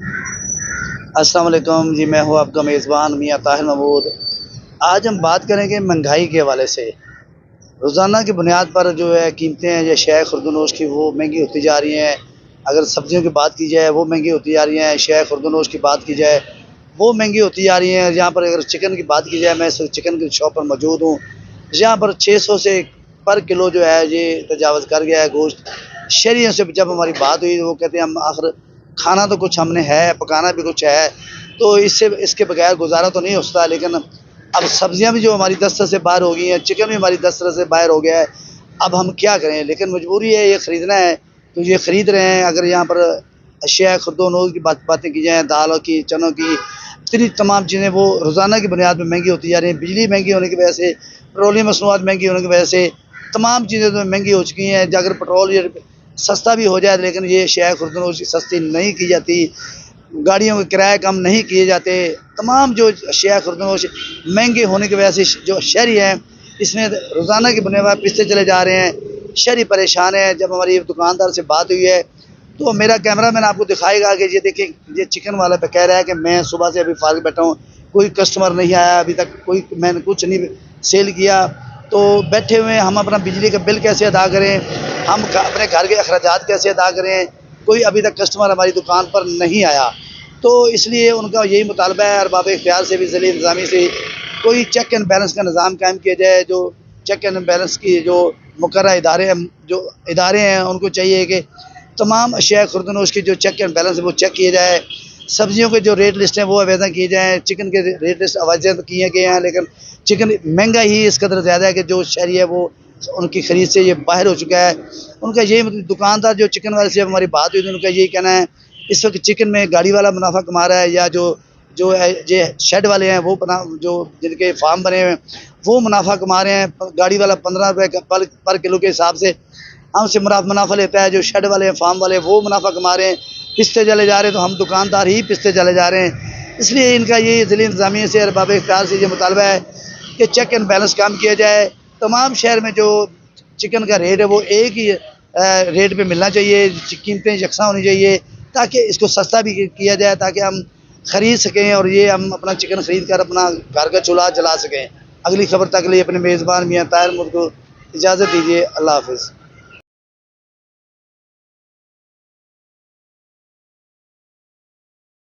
السلام علیکم جی، میں ہوں آپ کا میزبان میاں طاہر محمود۔ آج ہم بات کریں گے مہنگائی کے حوالے سے۔ روزانہ کی بنیاد پر جو ہے قیمتیں ہیں یا شے خوردونوش کی وہ مہنگی ہوتی جا رہی ہیں۔ اگر سبزیوں کی بات کی جائے وہ مہنگی ہوتی جا رہی ہیں، شے خوردونوش کی بات کی جائے وہ مہنگی ہوتی جا رہی ہیں۔ یہاں پر اگر چکن کی بات کی جائے، میں اس وقت چکن کی شاپ پر موجود ہوں، یہاں پر 600 سے پر کلو جو ہے یہ تجاوز کر گیا ہے گوشت۔ شہریوں سے جب ہماری بات ہوئی تو وہ کہتے ہیں ہم آخر کھانا تو کچھ ہم نے ہے، پکانا بھی کچھ ہے، تو اس کے بغیر گزارا تو نہیں ہو سکتا۔ لیکن اب سبزیاں بھی جو ہماری دسترس سے باہر ہو گئی ہیں، چکن بھی ہماری دسترس سے باہر ہو گیا ہے، اب ہم کیا کریں؟ لیکن مجبوری ہے، یہ خریدنا ہے تو یہ خرید رہے ہیں۔ اگر یہاں پر اشیاء خردونوش کی باتیں کی جائیں، دالوں کی، چنوں کی، اتنی تمام چیزیں وہ روزانہ کی بنیاد پہ مہنگی ہوتی جا رہی ہیں۔ بجلی مہنگی ہونے کی وجہ سے، پیٹرولیم مصنوعات مہنگی ہونے کی وجہ سے تمام چیزیں تو مہنگی ہو چکی ہیں۔ اگر پیٹرول یہ سستا بھی ہو جائے لیکن یہ اشیاء خردونوش سستی نہیں کی جاتی، گاڑیوں کے کرائے کم نہیں کیے جاتے، تمام جو اشیاء خوردونوش مہنگے ہونے کی وجہ سے جو شہری ہیں اس میں روزانہ کی بنیاد پر پستے چلے جا رہے ہیں، شہری پریشان ہیں۔ جب ہماری دکاندار سے بات ہوئی ہے تو میرا کیمرہ مین آپ کو دکھائے گا کہ یہ دیکھیں، یہ چکن والا پہ کہہ رہا ہے کہ میں صبح سے ابھی فارغ بیٹھا ہوں، کوئی کسٹمر نہیں آیا ابھی تک، میں نے کچھ نہیں سیل کیا، تو بیٹھے ہوئے ہم اپنا بجلی کا بل کیسے ادا کریں، ہم اپنے گھر کے اخراجات کیسے ادا کریں، کوئی ابھی تک کسٹمر ہماری دکان پر نہیں آیا۔ تو اس لیے ان کا یہی مطالبہ ہے ارباب اختیار سے بھی، ضلعی انتظامیہ سے، کوئی چیک اینڈ بیلنس کا نظام قائم کیا جائے۔ جو چیک اینڈ بیلنس کی جو مقررہ ادارے ہیں ان کو چاہیے کہ تمام اشیاء خوردونوش کی جو چیک اینڈ بیلنس ہے وہ چیک کیے جائے، سبزیوں کے جو ریٹ لسٹ ہیں وہ آویزاں کی جائیں، چکن کے ریٹ لسٹ آویزاں کیے گئے ہیں لیکن چکن مہنگا ہی اس قدر زیادہ ہے کہ جو شہری ہے وہ ان کی خرید سے یہ باہر ہو چکا ہے۔ ان کا یہی دکاندار جو چکن والے سے جب ہماری بات ہوئی تو ان کا یہی کہنا ہے اس وقت چکن میں گاڑی والا منافع کما رہا ہے، یا جو شیڈ والے ہیں وہ جو جن کے فارم بنے ہوئے ہیں وہ منافع کما رہے ہیں۔ گاڑی والا 15 روپے پر کلو کے حساب سے ہم سے منافع لیتا ہے، جو شیڈ والے ہیں، فارم والے، وہ منافع کما رہے ہیں، پستے چلے جا رہے ہیں، تو ہم دکاندار ہی پستے چلے جا رہے ہیں۔ اس لیے ان کا یہ ضلعی انتظامیہ سے ارباب اختیار سے یہ مطالبہ ہے کہ چیک اینڈ بیلنس کام کیا جائے، تمام شہر میں جو چکن کا ریٹ ہے وہ ایک ہی ریٹ پہ ملنا چاہیے، قیمتیں یکساں ہونی چاہیے تاکہ اس کو سستا بھی کیا جائے، تاکہ ہم خرید سکیں اور یہ ہم اپنا چکن خرید کر اپنا گھر کا چولہا جلا سکیں۔ اگلی خبر تک لیے اپنے میزبان میاں طاہر محمود کو اجازت دیجیے۔ اللہ حافظ۔